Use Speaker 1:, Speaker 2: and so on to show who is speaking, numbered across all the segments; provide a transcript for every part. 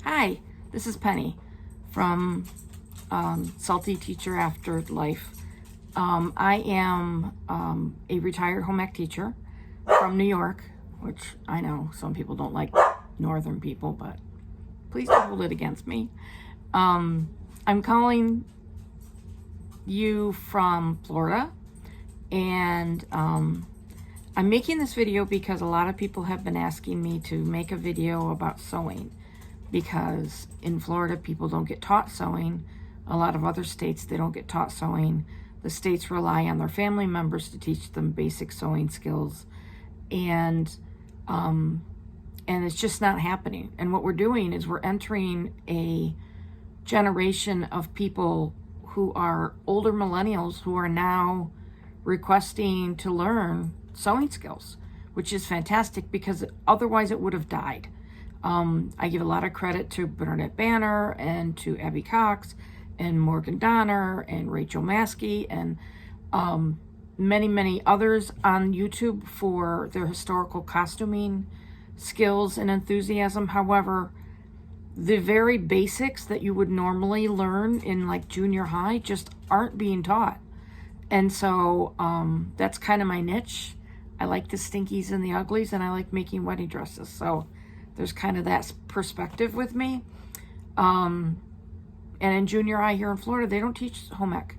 Speaker 1: Hi, this is Penny from Salty Teacher Afterlife. I am a retired home ec teacher from New York, which I know some people don't like northern people, but please don't hold it against me. I'm calling you from Florida, and I'm making this video because a lot of people have been asking me to make a video about sewing, because in Florida people don't get taught sewing. A lot of other states, they don't get taught sewing. The states rely on their family members to teach them basic sewing skills, and it's just not happening. And what we're doing is we're entering a generation of people who are older millennials who are now requesting to learn sewing skills, which is fantastic because otherwise it would have died. I give a lot of credit to Bernadette Banner and to Abby Cox and Morgan Donner and Rachel Maskey and many, many others on YouTube for their historical costuming skills and enthusiasm. However, the very basics that you would normally learn in like junior high just aren't being taught. And so that's kind of my niche. I like the stinkies and the uglies, and I like making wedding dresses. So there's kind of that perspective with me. And in junior high here in Florida, they don't teach home ec.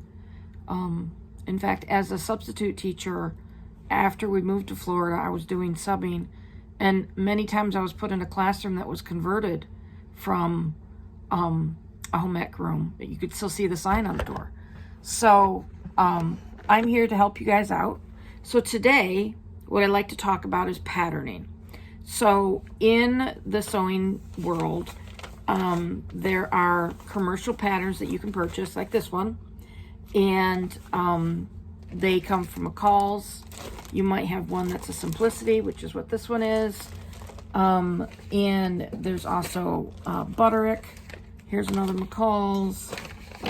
Speaker 1: In fact, as a substitute teacher, after we moved to Florida, I was doing subbing, and many times I was put in a classroom that was converted from a home ec room. You could still see the sign on the door. So I'm here to help you guys out. So today, what I'd like to talk about is patterning. So in the sewing world, there are commercial patterns that you can purchase, like this one, and they come from McCall's. You might have one that's a Simplicity, which is what this one is, and there's also Butterick. Here's another McCall's.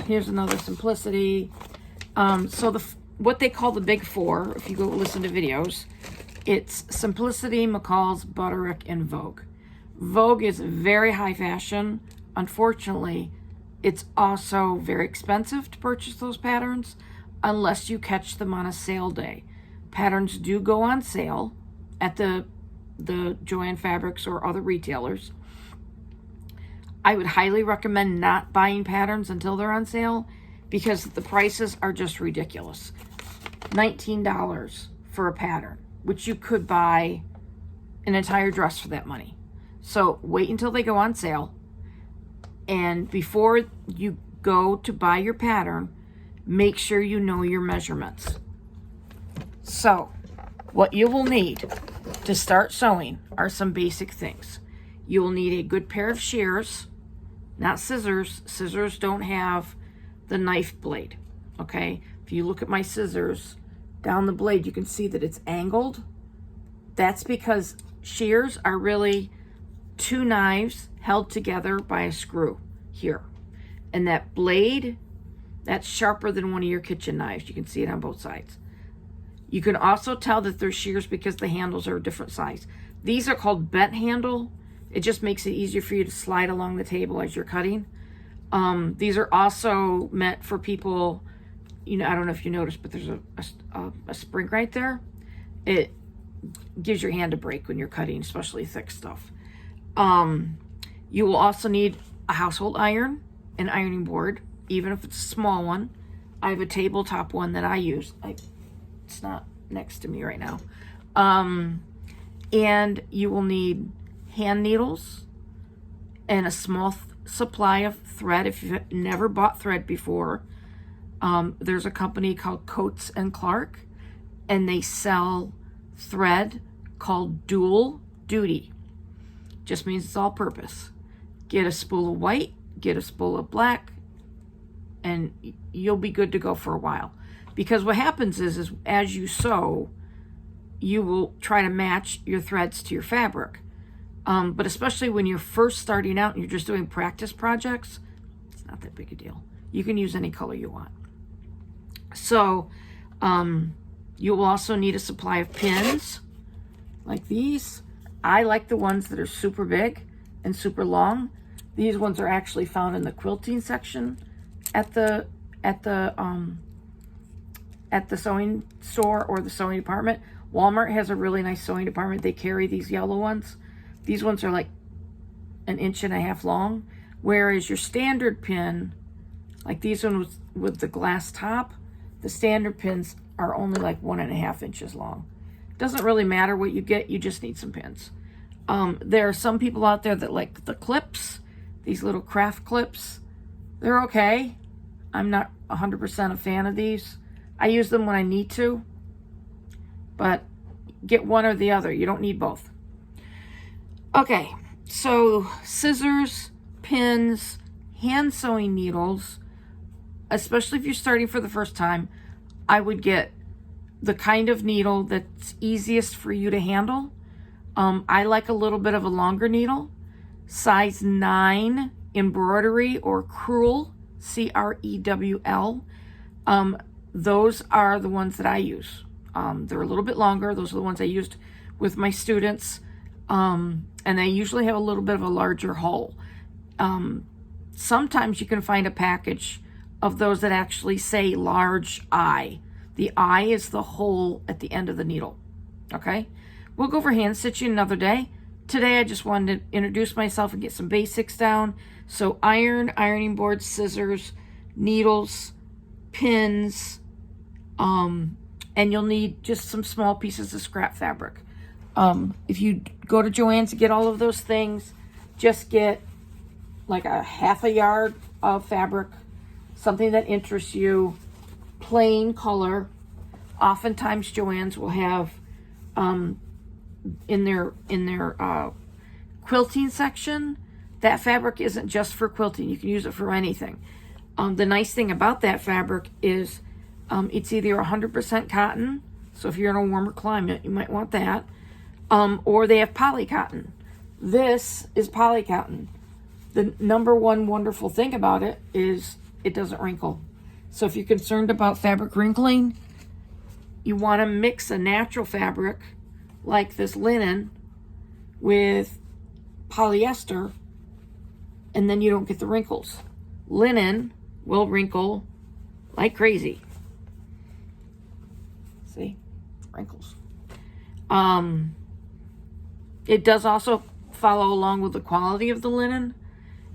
Speaker 1: Here's another Simplicity. So what they call the big four, if you go listen to videos, it's Simplicity, McCall's, Butterick, and Vogue. Vogue is very high fashion. Unfortunately, it's also very expensive to purchase those patterns unless you catch them on a sale day. Patterns do go on sale at the Joann Fabrics or other retailers. I would highly recommend not buying patterns until they're on sale because the prices are just ridiculous. $19 for a pattern, which you could buy an entire dress for that money. So wait until they go on sale. And before you go to buy your pattern, make sure you know your measurements. So what you will need to start sewing are some basic things. You will need a good pair of shears, not scissors. Scissors don't have the knife blade, okay? If you look at my scissors, down the blade, you can see that it's angled. That's because shears are really two knives held together by a screw here. And that blade, that's sharper than one of your kitchen knives. You can see it on both sides. You can also tell that they're shears because the handles are a different size. These are called bent handle. It just makes it easier for you to slide along the table as you're cutting. These are also meant for people, you know, I don't know if you noticed, but there's a spring right there. It gives your hand a break when you're cutting, especially thick stuff. You will also need a household iron, an ironing board, even if it's a small one. I have a tabletop one that I use. It's not next to me right now. And you will need hand needles and a small supply of thread if you've never bought thread before. There's a company called Coates and Clark, and they sell thread called Dual Duty. Just means it's all purpose. Get a spool of white, get a spool of black, and you'll be good to go for a while. Because what happens is as you sew, you will try to match your threads to your fabric. But especially when you're first starting out and you're just doing practice projects, it's not that big a deal. You can use any color you want. So you will also need a supply of pins like these. I like the ones that are super big and super long These ones are actually found in the quilting section at the sewing store or the sewing department. Walmart has a really nice sewing department. They carry these yellow ones. These ones are like 1.5 inches long, whereas your standard pin, like these ones with the glass top, the standard pins are only like 1.5 inches long. Doesn't really matter what you get, you just need some pins. There are some people out there that like the clips, these little craft clips. They're okay. I'm not 100% a fan of these. I use them when I need to, but get one or the other. You don't need both. Okay, so scissors, pins, hand sewing needles, especially if you're starting for the first time, I would get the kind of needle that's easiest for you to handle. I like a little bit of a longer needle, size 9 embroidery or crewel, C-R-E-W-L. Those are the ones that I use. They're a little bit longer. Those are the ones I used with my students. And they usually have a little bit of a larger hole. Sometimes you can find a package of those that actually say large I. The I is the hole at the end of the needle. Okay? We'll go over hand stitching another day. Today I just wanted to introduce myself and get some basics down. So iron, ironing board, scissors, needles, pins, and you'll need just some small pieces of scrap fabric. If you go to Joann's to get all of those things, just get like a 1/2 yard of fabric, something that interests you, plain color. Oftentimes Joann's will have in their quilting section, that fabric isn't just for quilting. You can use it for anything. The nice thing about that fabric is it's either 100% cotton, so if you're in a warmer climate, you might want that, or they have poly cotton. This is poly cotton. The number one wonderful thing about it is it doesn't wrinkle. So if you're concerned about fabric wrinkling, you want to mix a natural fabric like this linen with polyester, and then you don't get the wrinkles. Linen will wrinkle like crazy. See? Wrinkles. It does also follow along with the quality of the linen.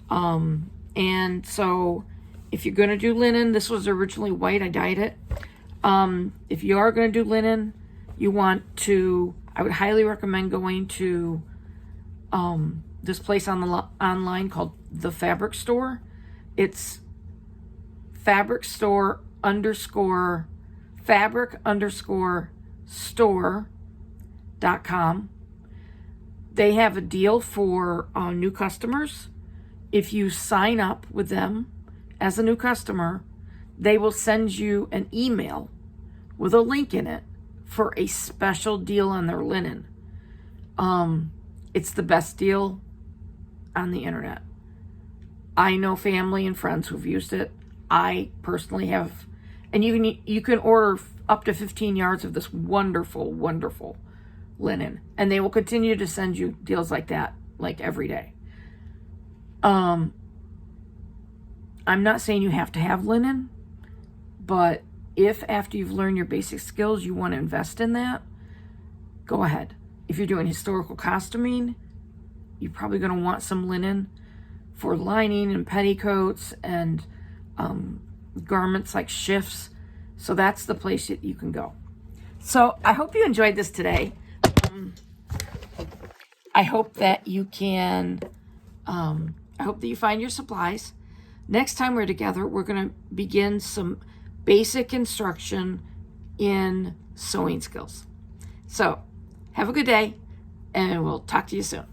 Speaker 1: And so if you're going to do linen, this was originally white, I dyed it. If you are going to do linen, you want to, I would highly recommend going to this place on the online called The Fabric Store. It's fabric_store.com. They have a deal for new customers. If you sign up with them as a new customer, they will send you an email with a link in it for a special deal on their linen. It's the best deal on the internet. I know family and friends who've used it. I personally have, and you can order up to 15 yards of this wonderful, wonderful linen, and they will continue to send you deals like that, like every day. I'm not saying you have to have linen, but if after you've learned your basic skills you want to invest in that, go ahead. If you're doing historical costuming, you're probably going to want some linen for lining and petticoats and garments like shifts. So that's the place that you can go. So I hope you enjoyed this today. I hope that you can, I hope that you find your supplies. Next time we're together, we're going to begin some basic instruction in sewing skills. So have a good day, and we'll talk to you soon.